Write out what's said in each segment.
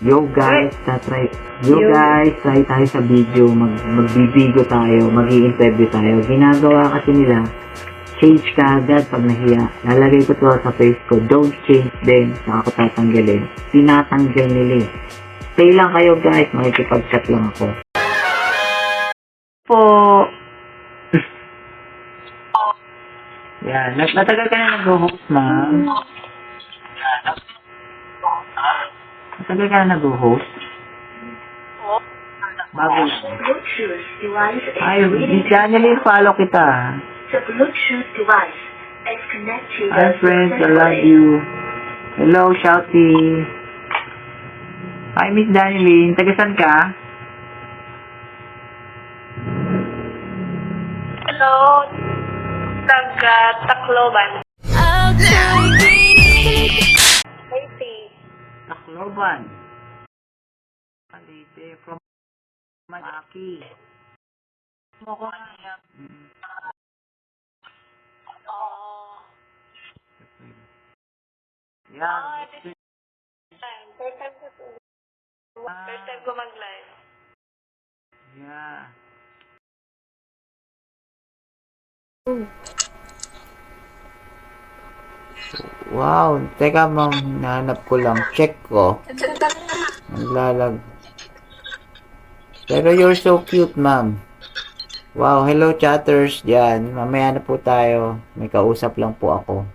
Yo guys, try tayo sa video, magbibigo tayo, mag-i-interview tayo. Ginagawa kasi nila, change ka agad pag nahiya. Lalagay ko to sa face ko, don't change din, saka ko tatanggalin. Tinatanggal nila eh. Stay lang kayo guys, makikipag-chat lang ako. Po. Yan, natagal ka na nag-host ma'am. Matagal ka na nag-host? Bago lang. Bluetooth device is Ay, ready. January, follow kita. The Bluetooth device is connected. Hi friends, I love you. Hello, Shouty. Hi, Miss Danieline. Tagasan ka? Hello, taga Tacloban. Leyte. Tacloban. Leyte. From Malaki. Mo ko niya. Oh. Yan. First time ko to. First time ko mag-live. Yeah. Wow, teka ma'am, nahanap ko lang. Check ko. Naglalag. Pero you're so cute, ma'am. Wow, hello chatters dyan. Mamaya na po tayo. May kausap lang po ako.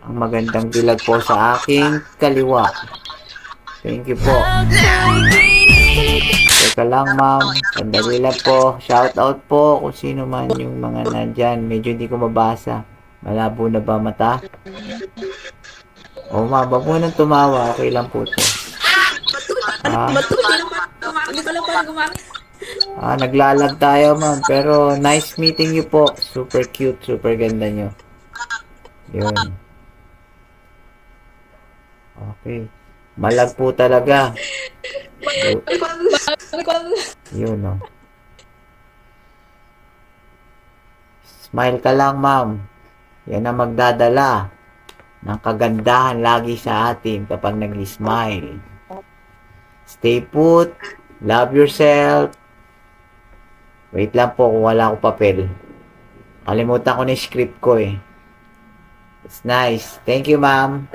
Ang magandang dilag po sa aking kaliwa. Thank you po. Teka lang, ma'am. Sandali lang po. Shout out po kung sino man yung mga nandyan. Medyo hindi ko mabasa. Malabo na ba mata? O, ma'am, wag mo nang tumawa. Okay lang po to. Naglalag tayo, ma'am. Pero nice meeting you po. Super cute. Super ganda nyo. Yun. Okay. Malag po talaga. Yun, no. Smile ka lang, ma'am. Yan ang magdadala ng kagandahan lagi sa atin kapag nag-smile. Stay put. Love yourself. Wait lang po kung wala akong papel. Kalimutan ko na yung script ko eh. It's nice. Thank you, ma'am.